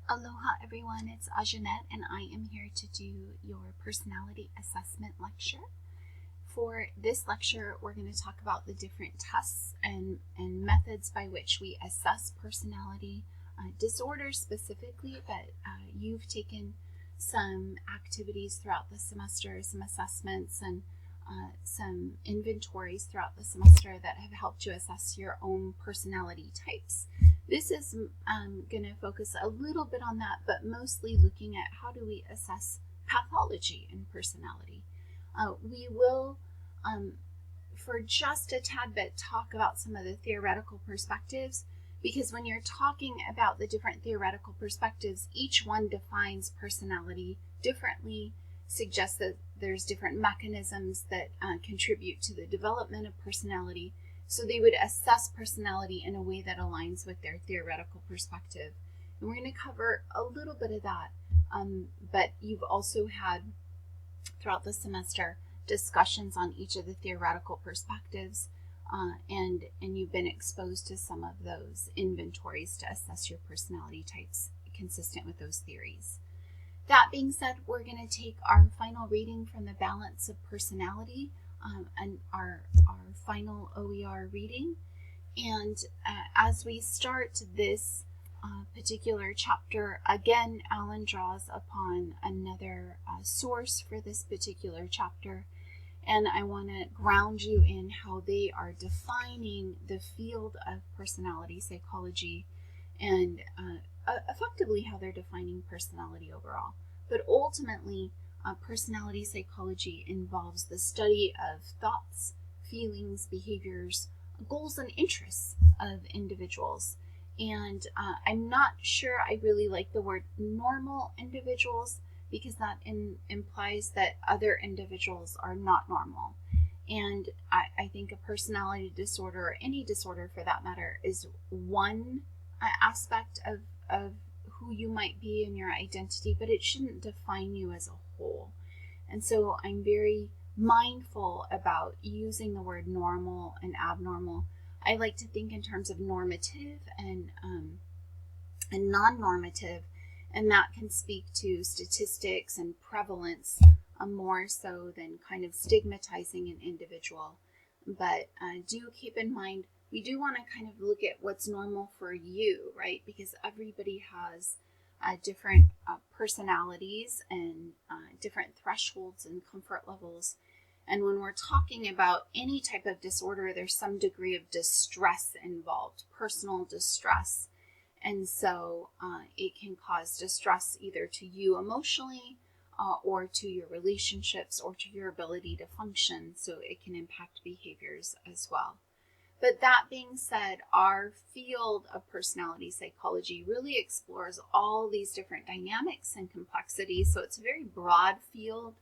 Aloha everyone, it's Ajanette and I am here to do your personality assessment lecture. For this lecture, we're going to talk about the different tests and methods by which we assess personality disorders specifically, but you've taken some activities throughout the semester, some assessments and some inventories throughout the semester that have helped you assess your own personality types. This is going to focus a little bit on that, but mostly looking at how do we assess pathology in personality. We will, for just a tad bit, talk about some of the theoretical perspectives, because when you're talking about the different theoretical perspectives, each one defines personality differently, suggests that there's different mechanisms that contribute to the development of personality. So they would assess personality in a way that aligns with their theoretical perspective. And we're going to cover a little bit of that. But you've also had, throughout the semester, discussions on each of the theoretical perspectives. And you've been exposed to some of those inventories to assess your personality types consistent with those theories. That being said, we're going to take our final reading from the Balance of Personality, and our final OER reading. And as we start this particular chapter, again, Alan draws upon another source for this particular chapter. And I want to ground you in how they are defining the field of personality psychology and effectively how they're defining personality overall. But ultimately, personality psychology involves the study of thoughts, feelings, behaviors, goals, and interests of individuals. And I'm not sure I really like the word normal individuals, because that implies that other individuals are not normal. And I think a personality disorder, or any disorder for that matter, is one aspect of who you might be in your identity, but it shouldn't define you as a whole. And so I'm very mindful about using the word normal and abnormal. I like to think in terms of normative and non-normative, and that can speak to statistics and prevalence more so than kind of stigmatizing an individual. But do keep in mind, we do want to kind of look at what's normal for you, right? Because everybody has different personalities and different thresholds and comfort levels. And when we're talking about any type of disorder, there's some degree of distress involved, personal distress. And so it can cause distress either to you emotionally or to your relationships or to your ability to function. So it can impact behaviors as well. But that being said, our field of personality psychology really explores all these different dynamics and complexities. So it's a very broad field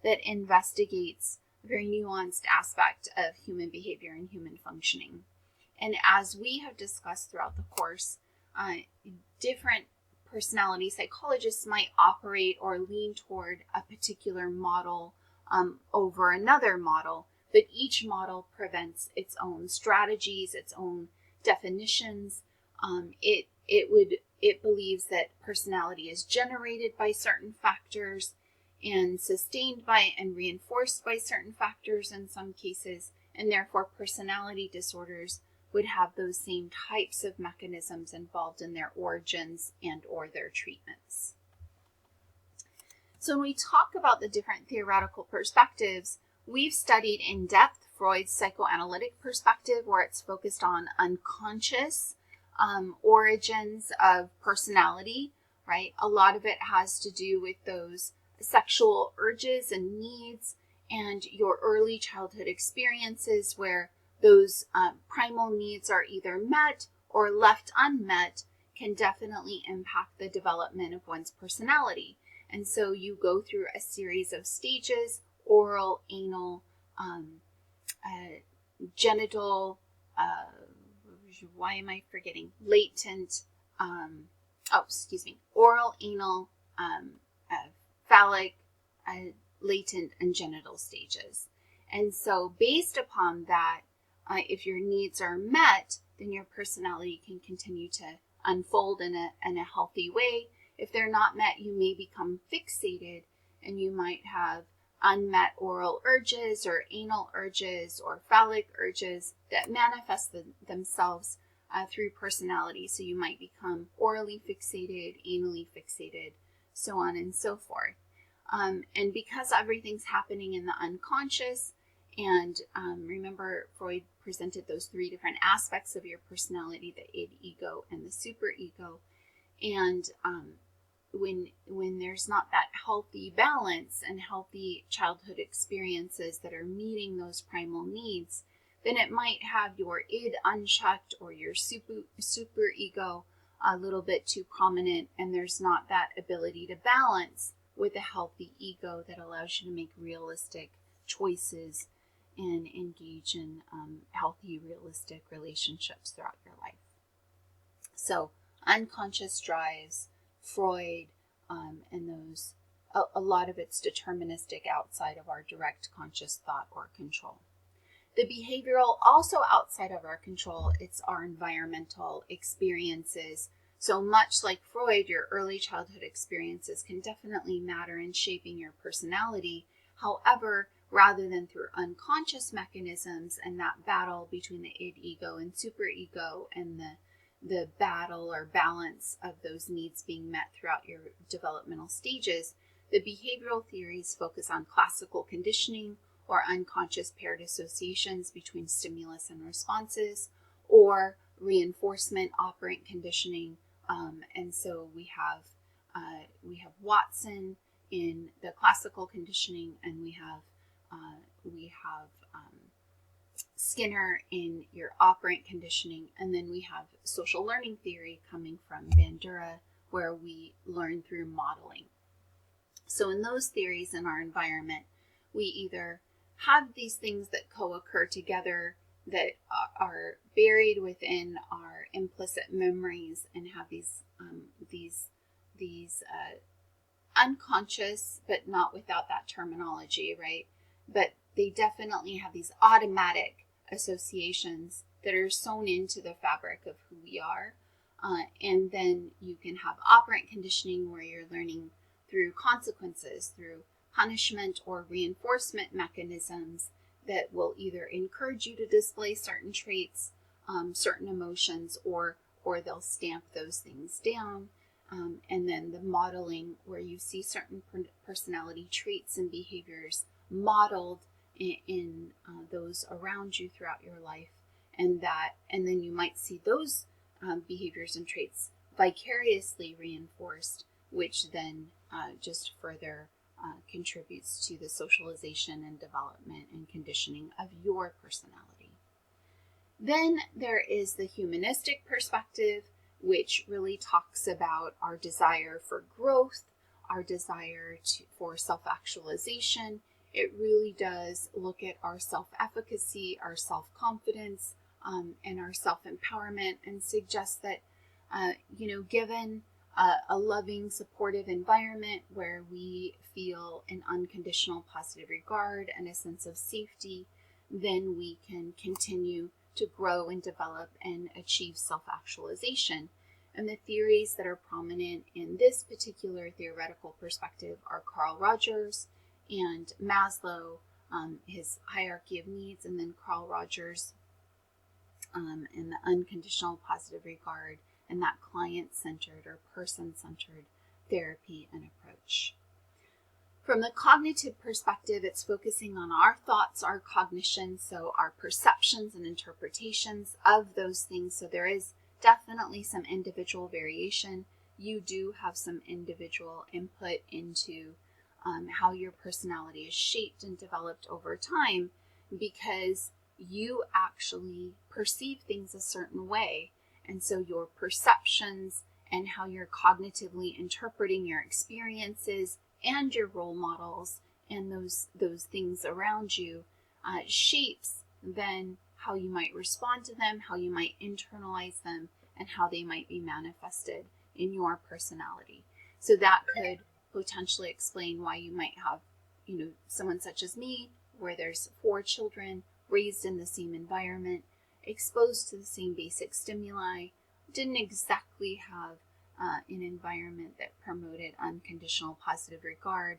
that investigates a very nuanced aspect of human behavior and human functioning. And as we have discussed throughout the course, different personality psychologists might operate or lean toward a particular model over another model. But each model prevents its own strategies, its own definitions. It believes that personality is generated by certain factors and sustained by and reinforced by certain factors in some cases, and therefore personality disorders would have those same types of mechanisms involved in their origins and or their treatments. So when we talk about the different theoretical perspectives, we've studied in depth Freud's psychoanalytic perspective, where it's focused on unconscious origins of personality, right? A lot of it has to do with those sexual urges and needs and your early childhood experiences where those primal needs are either met or left unmet can definitely impact the development of one's personality. And so you go through a series of stages: oral, anal, genital, latent, oral, anal, phallic, latent, and genital stages. And so based upon that, if your needs are met, then your personality can continue to unfold in a healthy way. If they're not met, you may become fixated, and you might have unmet oral urges or anal urges or phallic urges that manifest themselves through personality. So you might become orally fixated, anally fixated, so on and so forth. And because everything's happening in the unconscious, and remember, Freud presented those three different aspects of your personality, the id, ego, and the superego. And when there's not that healthy balance and healthy childhood experiences that are meeting those primal needs, then it might have your id unchecked or your superego a little bit too prominent, and there's not that ability to balance with a healthy ego that allows you to make realistic choices and engage in healthy, realistic relationships throughout your life. So unconscious drives, Freud, and those, a lot of it's deterministic outside of our direct conscious thought or control. The behavioral, also outside of our control, it's our environmental experiences. So much like Freud, your early childhood experiences can definitely matter in shaping your personality. However, rather than through unconscious mechanisms and that battle between the id, ego, and superego, and the battle or balance of those needs being met throughout your developmental stages, the behavioral theories focus on classical conditioning or unconscious paired associations between stimulus and responses, or reinforcement operant conditioning. And so we have Watson in the classical conditioning, and we have Skinner in your operant conditioning, and then we have social learning theory coming from Bandura, where we learn through modeling. So in those theories in our environment, we either have these things that co-occur together that are buried within our implicit memories and have these unconscious, but not without that terminology, right? But they definitely have these automatic associations that are sewn into the fabric of who we are. And then you can have operant conditioning, where you're learning through consequences, through punishment or reinforcement mechanisms that will either encourage you to display certain traits, certain emotions, or they'll stamp those things down. And then the modeling, where you see certain personality traits and behaviors modeled in those around you throughout your life, and then you might see those behaviors and traits vicariously reinforced, which then just further contributes to the socialization and development and conditioning of your personality. Then there is the humanistic perspective, which really talks about our desire for growth, our desire for self-actualization. It really does look at our self-efficacy, our self-confidence, and our self-empowerment, and suggests that, given a loving, supportive environment where we feel an unconditional positive regard and a sense of safety, then we can continue to grow and develop and achieve self-actualization. And the theories that are prominent in this particular theoretical perspective are Carl Rogers and Maslow, his hierarchy of needs, and then Carl Rogers and the unconditional positive regard, and that client-centered or person-centered therapy and approach. From the cognitive perspective, it's focusing on our thoughts, our cognition, so our perceptions and interpretations of those things. So there is definitely some individual variation. You do have some individual input into how your personality is shaped and developed over time, because you actually perceive things a certain way. And so your perceptions and how you're cognitively interpreting your experiences and your role models and those things around you shapes then how you might respond to them, how you might internalize them, and how they might be manifested in your personality. So that could potentially explain why you might have, someone such as me, where there's 4 children raised in the same environment, exposed to the same basic stimuli, didn't exactly have an environment that promoted unconditional positive regard.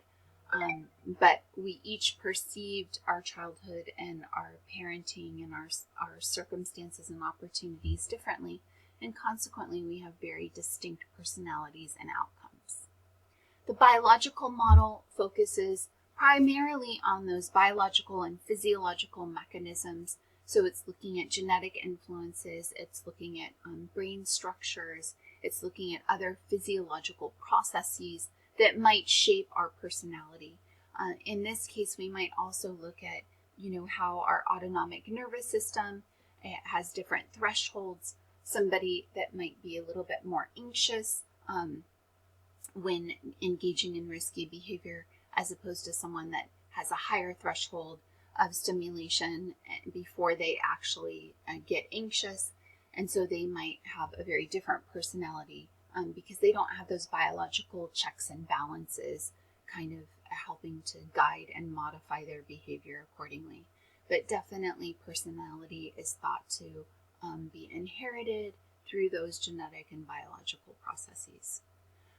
But we each perceived our childhood and our parenting and our circumstances and opportunities differently, and consequently we have very distinct personalities and outcomes. The biological model focuses primarily on those biological and physiological mechanisms. So it's looking at genetic influences, it's looking at brain structures, it's looking at other physiological processes that might shape our personality. In this case, we might also look at, how our autonomic nervous system has different thresholds. Somebody that might be a little bit more anxious when engaging in risky behavior, as opposed to someone that has a higher threshold of stimulation before they actually get anxious. And so they might have a very different personality because they don't have those biological checks and balances kind of helping to guide and modify their behavior accordingly. But definitely personality is thought to be inherited through those genetic and biological processes.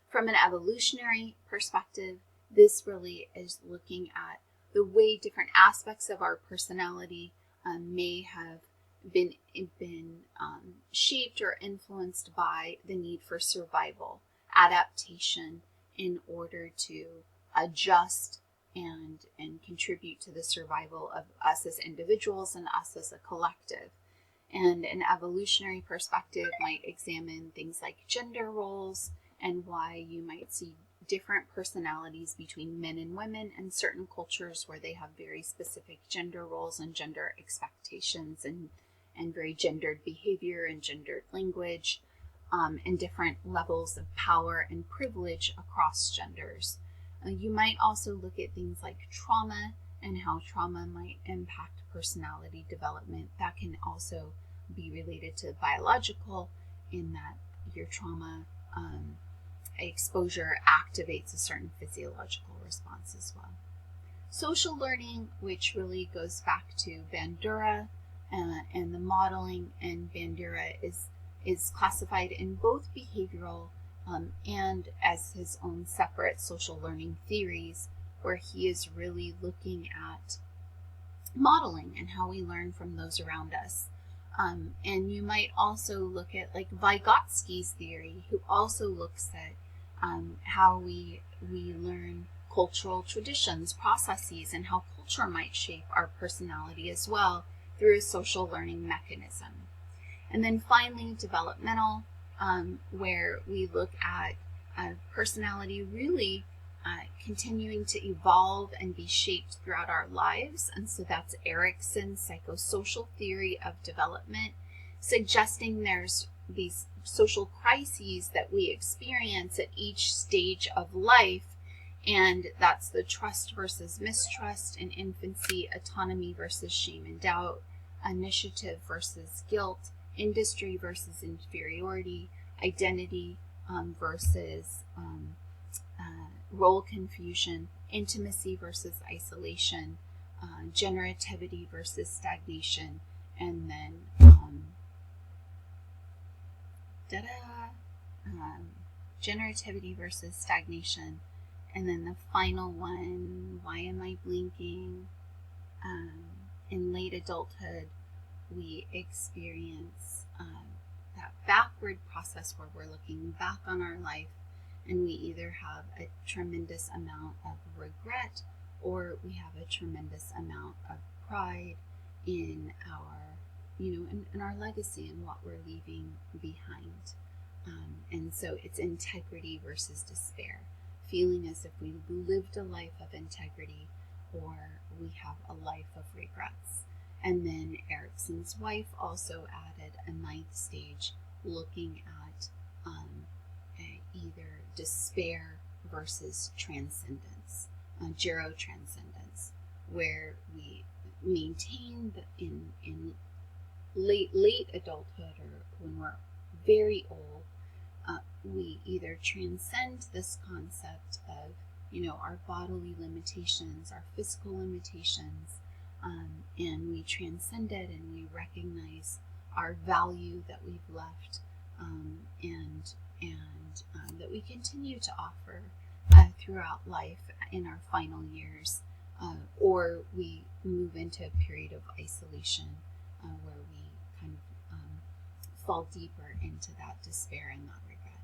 From an evolutionary perspective, this really is looking at the way different aspects of our personality may have been shaped or influenced by the need for survival, adaptation, in order to adjust and contribute to the survival of us as individuals and us as a collective. And an evolutionary perspective might examine things like gender roles and why you might see different personalities between men and women in certain cultures where they have very specific gender roles and gender expectations and very gendered behavior and gendered language, and different levels of power and privilege across genders. You might also look at things like trauma and how trauma might impact personality development. That can also be related to biological, in that your trauma exposure activates a certain physiological response as well. Social learning, which really goes back to Bandura and the modeling, and Bandura is classified in both behavioral and as his own separate social learning theories, where he is really looking at modeling and how we learn from those around us. And you might also look at like Vygotsky's theory, who also looks at how we learn cultural traditions, processes, and how culture might shape our personality as well through a social learning mechanism. And then finally, developmental, where we look at personality really continuing to evolve and be shaped throughout our lives. And so that's Erikson's psychosocial theory of development, suggesting there's these social crises that we experience at each stage of life. And that's the trust versus mistrust in infancy, autonomy versus shame and doubt, initiative versus guilt, industry versus inferiority, identity versus role confusion, intimacy versus isolation, generativity versus stagnation, and then generativity versus stagnation. And then the final one, why am I blinking? In late adulthood, we experience that backward process where we're looking back on our life, and we either have a tremendous amount of regret or we have a tremendous amount of pride in our, in our legacy and what we're leaving behind. And so it's integrity versus despair, feeling as if we lived a life of integrity or we have a life of regrets. And then Erikson's wife also added a ninth stage, looking at either despair versus transcendence, gerotranscendence, where we maintain in late adulthood or when we're very old, we either transcend this concept of our bodily limitations, our physical limitations, and we transcend it and we recognize our value that we've left, and and that we continue to offer throughout life in our final years, or we move into a period of isolation where we kind of fall deeper into that despair and that regret.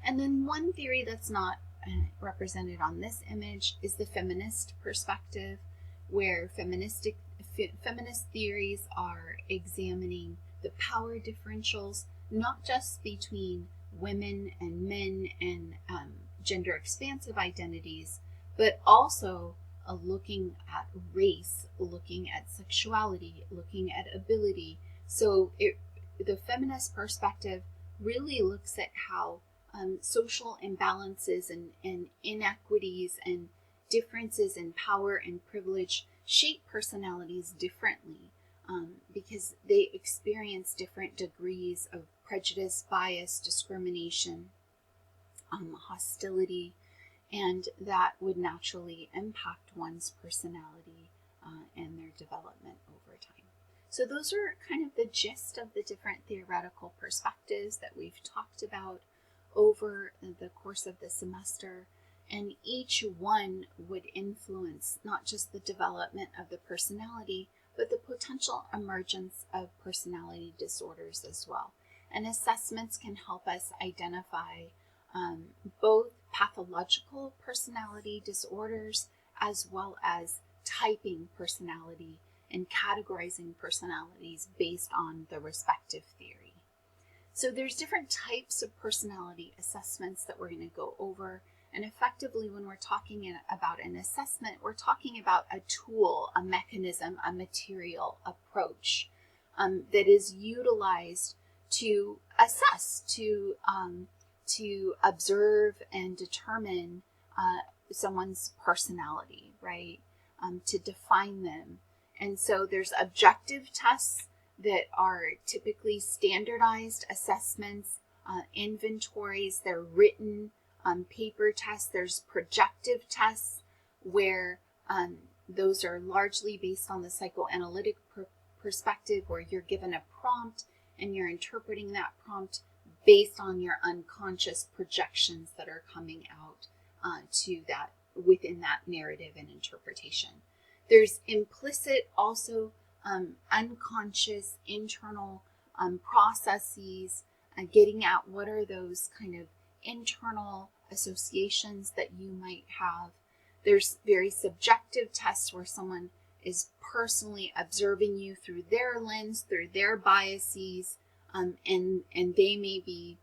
And then one theory that's not represented on this image is the feminist perspective, where feminist theories are examining the power differentials, not just between women and men and gender expansive identities, but also looking at race, looking at sexuality, looking at ability. So the feminist perspective really looks at how social imbalances and inequities and differences in power and privilege shape personalities differently, because they experience different degrees of prejudice, bias, discrimination, hostility, and that would naturally impact one's personality and their development over time. So those are kind of the gist of the different theoretical perspectives that we've talked about over the course of the semester, and each one would influence not just the development of the personality, but the potential emergence of personality disorders as well. And assessments can help us identify both pathological personality disorders as well as typing personality and categorizing personalities based on the respective theory. So there's different types of personality assessments that we're going to go over. And effectively, when we're talking about an assessment, we're talking about a tool, a mechanism, a material approach that is utilized to assess, to observe and determine someone's personality, right? To define them. And so there's objective tests that are typically standardized assessments, inventories, they're written paper tests. There's projective tests where those are largely based on the psychoanalytic perspective, where you're given a prompt and you're interpreting that prompt based on your unconscious projections that are coming out to that within that narrative and interpretation. There's implicit, also unconscious internal processes, getting at what are those kind of internal associations that you might have. There's very subjective tests where someone is personally observing you through their lens, through their biases, and they may be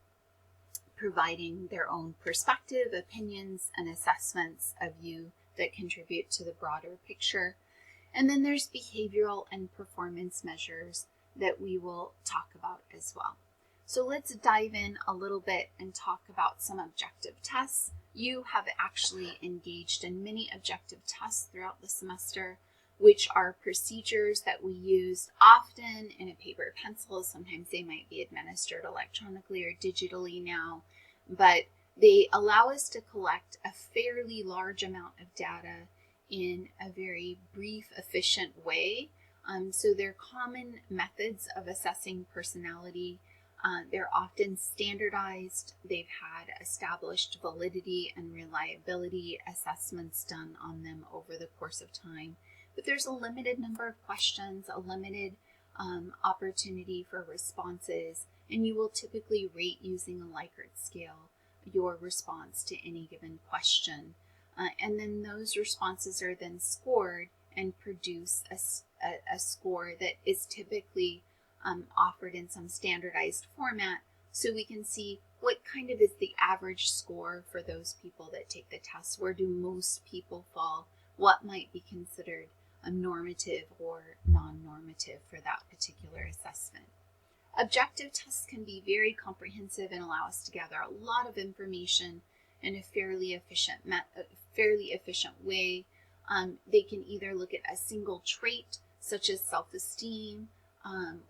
providing their own perspective, opinions, and assessments of you that contribute to the broader picture. And then there's behavioral and performance measures that we will talk about as well. So let's dive in a little bit and talk about some objective tests. You have actually engaged in many objective tests throughout the semester, which are procedures that we use often in a paper pencil. Sometimes they might be administered electronically or digitally now, but they allow us to collect a fairly large amount of data in a very brief, efficient way. So they're common methods of assessing personality. They're often standardized. They've had established validity and reliability assessments done on them over the course of time. But there's a limited number of questions, a limited opportunity for responses, and you will typically rate using a Likert scale your response to any given question. And then those responses are then scored and produce a score that is typically offered in some standardized format, so we can see what kind of is the average score for those people that take the test. Where do most people fall? What might be considered a normative or non-normative for that particular assessment? Objective tests can be very comprehensive and allow us to gather a lot of information in a fairly efficient way. They can either look at a single trait, such as self-esteem,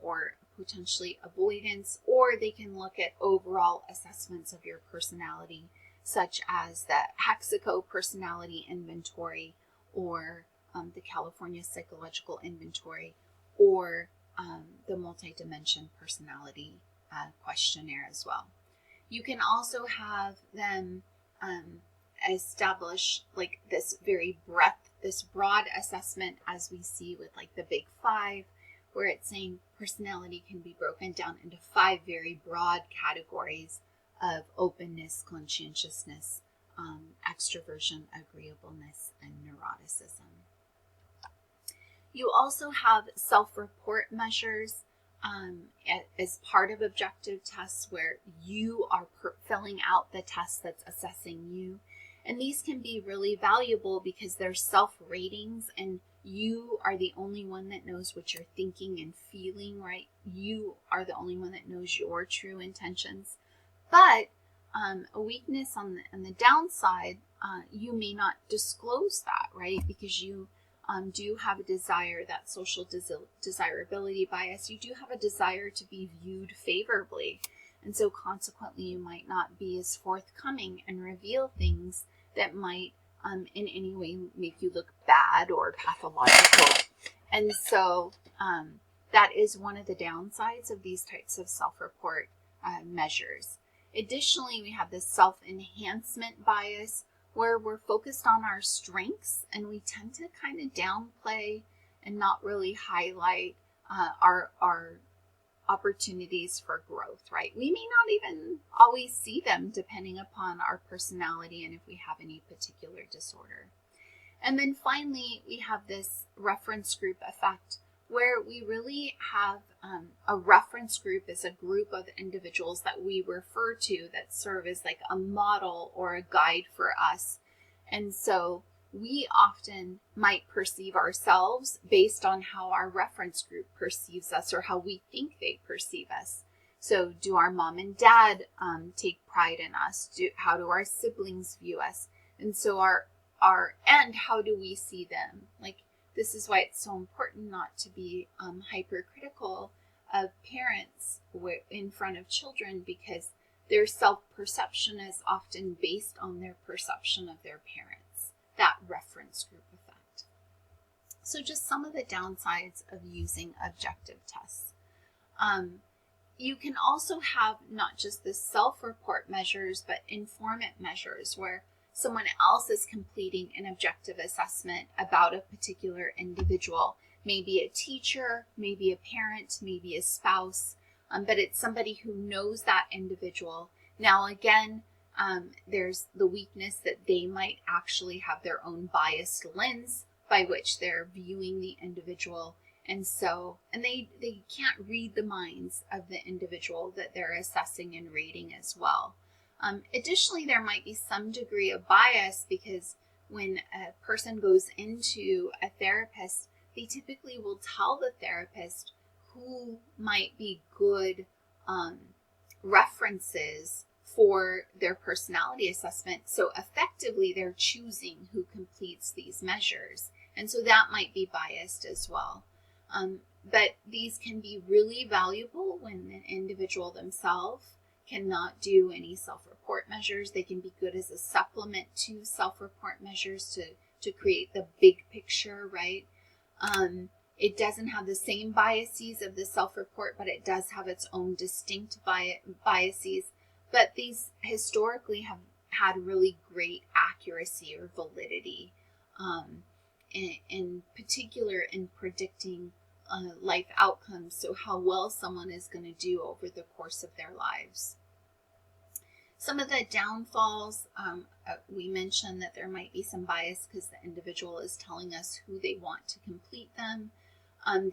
or potentially avoidance, or they can look at overall assessments of your personality, such as the Hexaco Personality Inventory, or the California Psychological Inventory, or the Multi-Dimension Personality Questionnaire as well. You can also have them establish like this this broad assessment, as we see with like the Big Five, where it's saying personality can be broken down into 5 very broad categories of openness, conscientiousness, extroversion, agreeableness, and neuroticism. You also have self-report measures as part of objective tests where you are filling out the test that's assessing you. And these can be really valuable because they're self-ratings and you are the only one that knows what you're thinking and feeling, right? You are the only one that knows your true intentions. But a weakness on the downside, you may not disclose that, right? Because you do have a desire, that social desirability bias, you do have a desire to be viewed favorably. And so consequently, you might not be as forthcoming and reveal things that might in any way make you look bad or pathological. And so that is one of the downsides of these types of self-report measures. Additionally, we have this self-enhancement bias, where we're focused on our strengths and we tend to kind of downplay and not really highlight our opportunities for growth, right? We may not even always see them depending upon our personality and if we have any particular disorder. And then finally, we have this reference group effect, where we really have a reference group as a group of individuals that we refer to that serve as like a model or a guide for us. And so we often might perceive ourselves based on how our reference group perceives us or how we think they perceive us. So do our mom and dad take pride in us? How do our siblings view us? And so and how do we see them? Like, this is why it's so important not to be hypercritical of parents in front of children, because their self-perception is often based on their perception of their parents, that reference group effect. So just some of the downsides of using objective tests. You can also have not just the self-report measures, but informant measures, where someone else is completing an objective assessment about a particular individual, maybe a teacher, maybe a parent, maybe a spouse, but it's somebody who knows that individual. Now, again, there's the weakness that they might actually have their own biased lens by which they're viewing the individual. And they can't read the minds of the individual that they're assessing and rating as well. Additionally, there might be some degree of bias because when a person goes into a therapist, they typically will tell the therapist who might be good references for their personality assessment. So effectively, they're choosing who completes these measures. And so that might be biased as well. But these can be really valuable when the individual themselves cannot do any self-report measures. They can be good as a supplement to self-report measures to create the big picture, right? It doesn't have the same biases of the self-report, but it does have its own distinct biases. But these historically have had really great accuracy or validity, in particular in predicting life outcomes, so how well someone is going to do over the course of their lives. Some of the downfalls, we mentioned that there might be some bias because the individual is telling us who they want to complete them.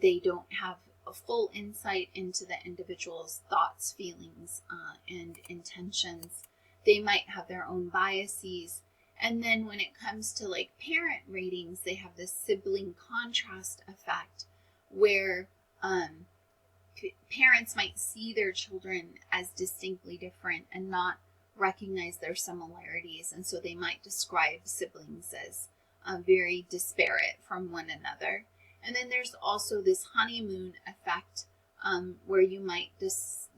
They don't have a full insight into the individual's thoughts, feelings, and intentions. They might have their own biases. And then when it comes to like parent ratings, they have this sibling contrast effect where parents might see their children as distinctly different and not recognize their similarities. And so they might describe siblings as very disparate from one another. And then there's also this honeymoon effect where you might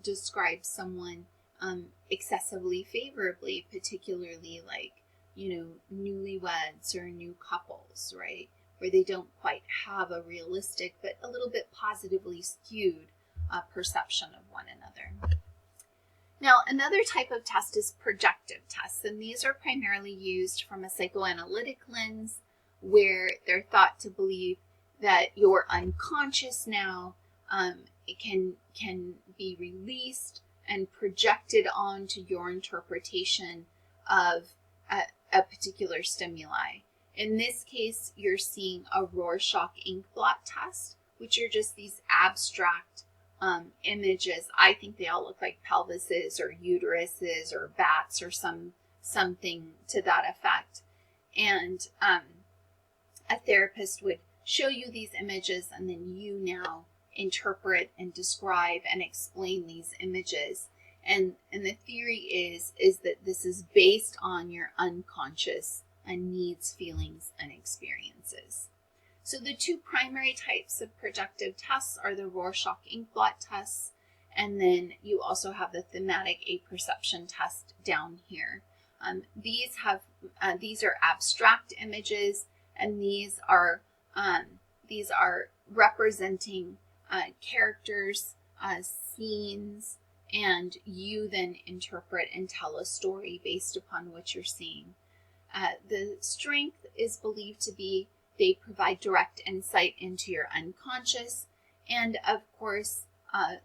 describe someone excessively favorably, particularly like, newlyweds or new couples, right? Where they don't quite have a realistic, but a little bit positively skewed perception of one another. Now, another type of test is projective tests, and these are primarily used from a psychoanalytic lens where they're thought to believe that your unconscious now it can be released and projected onto your interpretation of a particular stimuli. In this case, you're seeing a Rorschach ink blot test, which are just these abstract images. I think they all look like pelvises or uteruses or bats or something to that effect. And a therapist would show you these images, and then you now interpret and describe and explain these images. And the theory is that this is based on your unconscious and needs, feelings, and experiences. So the two primary types of projective tests are the Rorschach ink blot tests, and then you also have the thematic apperception test down here. These are abstract images, and these are representing characters, scenes, and you then interpret and tell a story based upon what you're seeing. The strength is believed to be they provide direct insight into your unconscious, and of course,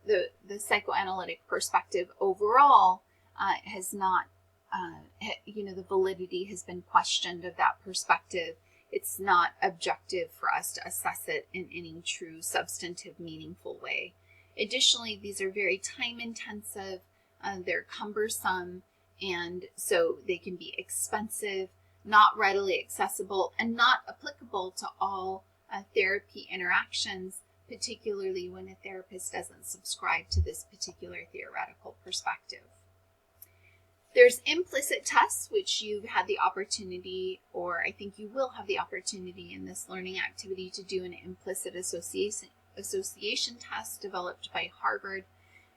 the psychoanalytic perspective overall has not, the validity has been questioned of that perspective. It's not objective for us to assess it in any true, substantive, meaningful way. Additionally, these are very time intensive, they're cumbersome, and so they can be expensive, not readily accessible, and not applicable to all therapy interactions, particularly when a therapist doesn't subscribe to this particular theoretical perspective. There's implicit tests, which you've had the opportunity, or I think you will have the opportunity in this learning activity to do an implicit association test developed by Harvard,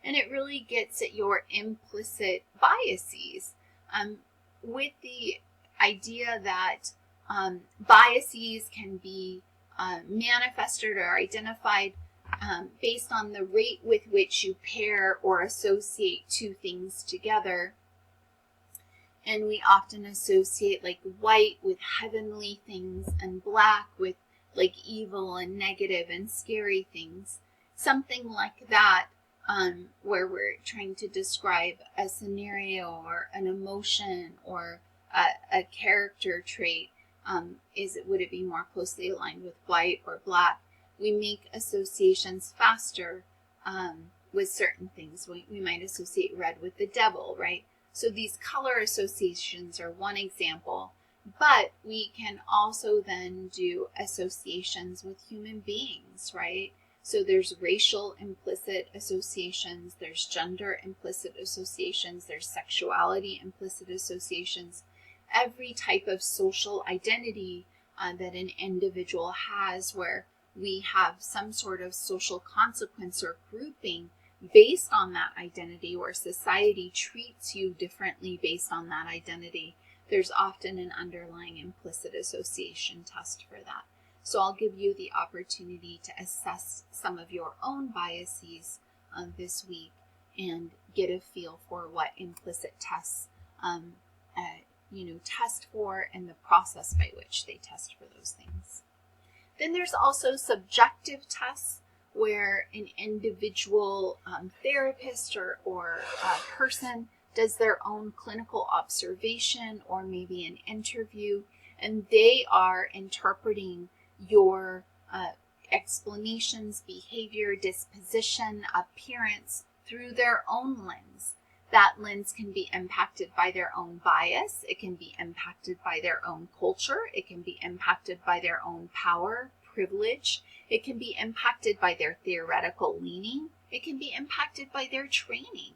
and it really gets at your implicit biases with the idea that biases can be manifested or identified based on the rate with which you pair or associate two things together. And we often associate like white with heavenly things and black with like evil and negative and scary things. Something like that, where we're trying to describe a scenario or an emotion or a character trait. Would it be more closely aligned with white or black? We make associations faster with certain things. We might associate red with the devil, right? So these color associations are one example, but we can also then do associations with human beings, right? So there's racial implicit associations, there's gender implicit associations, there's sexuality implicit associations. Every type of social identity that an individual has, where we have some sort of social consequence or grouping based on that identity, or society treats you differently based on that identity, there's often an underlying implicit association test for that. So I'll give you the opportunity to assess some of your own biases this week and get a feel for what implicit tests test for, and the process by which they test for those things. Then there's also subjective tests, where an individual therapist or person does their own clinical observation or maybe an interview, and they are interpreting your explanations, behavior, disposition, appearance through their own lens. That lens can be impacted by their own bias. It can be impacted by their own culture. It can be impacted by their own power, privilege. It can be impacted by their theoretical leaning. It can be impacted by their training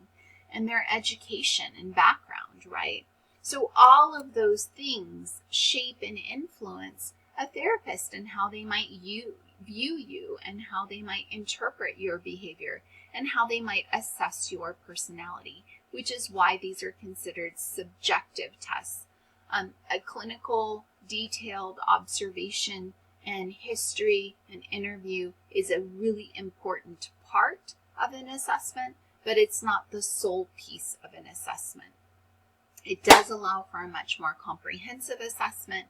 and their education and background, right? So all of those things shape and influence a therapist and how they might view you and how they might interpret your behavior and how they might assess your personality, which is why these are considered subjective tests. A clinical, detailed observation and history and interview is a really important part of an assessment, but it's not the sole piece of an assessment. It does allow for a much more comprehensive assessment,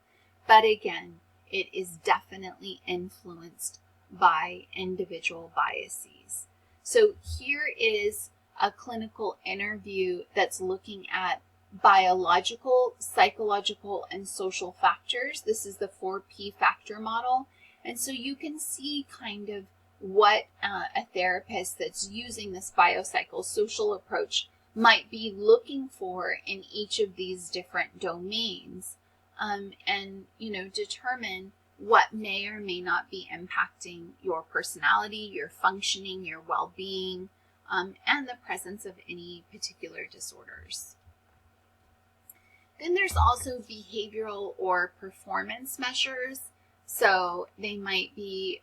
but again, it is definitely influenced by individual biases. So here is a clinical interview that's looking at biological, psychological, and social factors. This is the 4P factor model. And so you can see kind of what a therapist that's using this biopsychosocial approach might be looking for in each of these different domains, and determine what may or may not be impacting your personality, your functioning, your well-being, and the presence of any particular disorders. Then there's also behavioral or performance measures. So they might be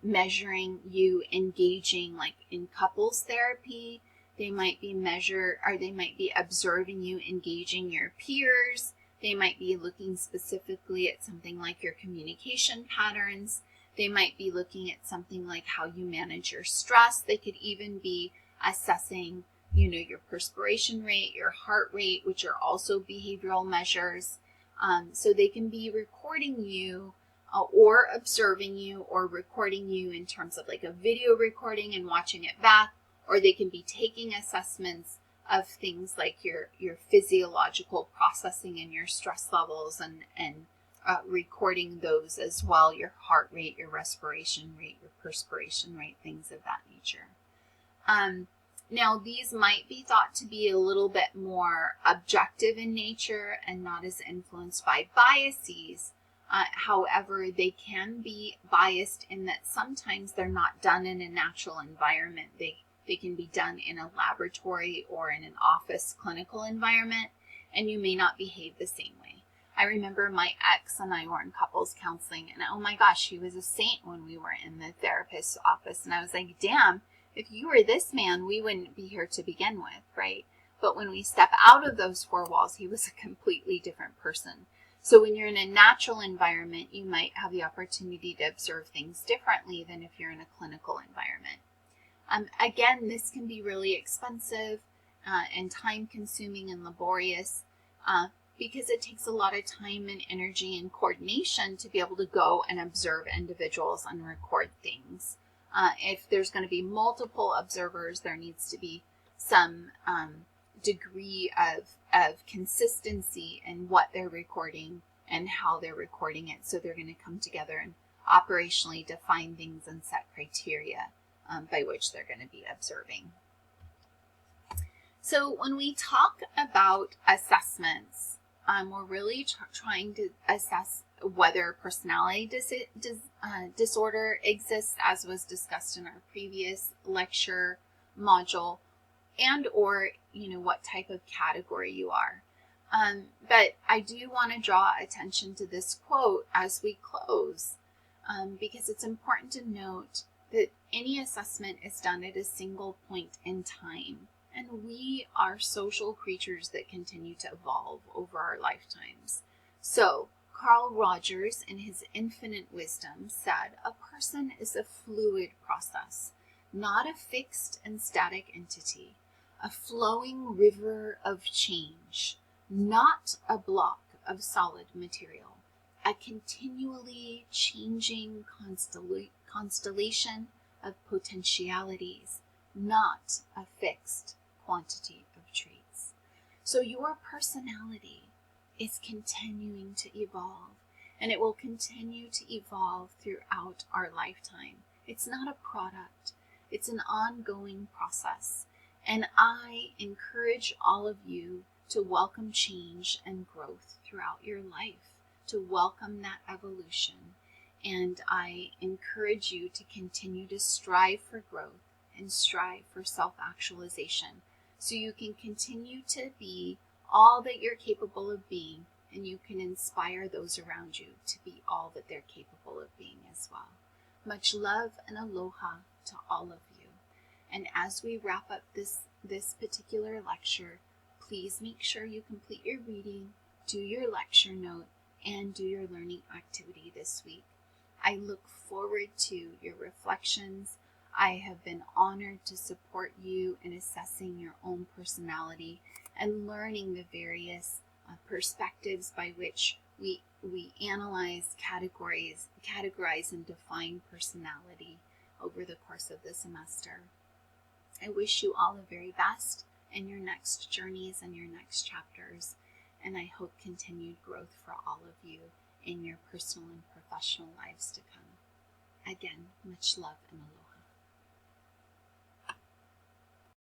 measuring you engaging like in couples therapy. They might be observing you engaging your peers. They might be looking specifically at something like your communication patterns. They might be looking at something like how you manage your stress. They could even be assessing, your perspiration rate, your heart rate, which are also behavioral measures. So they can be recording you or observing you or recording you in terms of like a video recording and watching it back, or they can be taking assessments of things like your physiological processing and your stress levels and recording those as well, your heart rate, your respiration rate, your perspiration rate, things of that nature. Now, these might be thought to be a little bit more objective in nature and not as influenced by biases. However, they can be biased in that sometimes they're not done in a natural environment. They can be done in a laboratory or in an office clinical environment, and you may not behave the same way. I remember my ex and I were in couples counseling, and oh my gosh, he was a saint when we were in the therapist's office. And I was like, damn, if you were this man, we wouldn't be here to begin with, right? But when we step out of those four walls, he was a completely different person. So when you're in a natural environment, you might have the opportunity to observe things differently than if you're in a clinical environment. Again, this can be really expensive and time-consuming and laborious because it takes a lot of time and energy and coordination to be able to go and observe individuals and record things. If there's going to be multiple observers, there needs to be some degree of consistency in what they're recording and how they're recording it. So they're going to come together and operationally define things and set criteria by which they're going to be observing. So when we talk about assessments, we're really trying to assess whether personality disorder exists, as was discussed in our previous lecture module, and or what type of category you are. But I do want to draw attention to this quote as we close, because it's important to note that any assessment is done at a single point in time, and we are social creatures that continue to evolve over our lifetimes. So Carl Rogers, in his infinite wisdom, said, "A person is a fluid process, not a fixed and static entity, a flowing river of change, not a block of solid material, a continually changing constellation of potentialities, not a fixed quantity of traits." So your personality is continuing to evolve, and it will continue to evolve throughout our lifetime. It's not a product, it's an ongoing process. And I encourage all of you to welcome change and growth throughout your life, to welcome that evolution. And I encourage you to continue to strive for growth and strive for self-actualization, so you can continue to be all that you're capable of being, and you can inspire those around you to be all that they're capable of being as well. Much love and aloha to all of you. And as we wrap up this particular lecture, please make sure you complete your reading, do your lecture note, and do your learning activity this week. I look forward to your reflections. I have been honored to support you in assessing your own personality and learning the various perspectives by which we analyze, categorize, and define personality over the course of the semester. I wish you all the very best in your next journeys and your next chapters, and I hope continued growth for all of you in your personal and professional lives to come. Again, much love and aloha.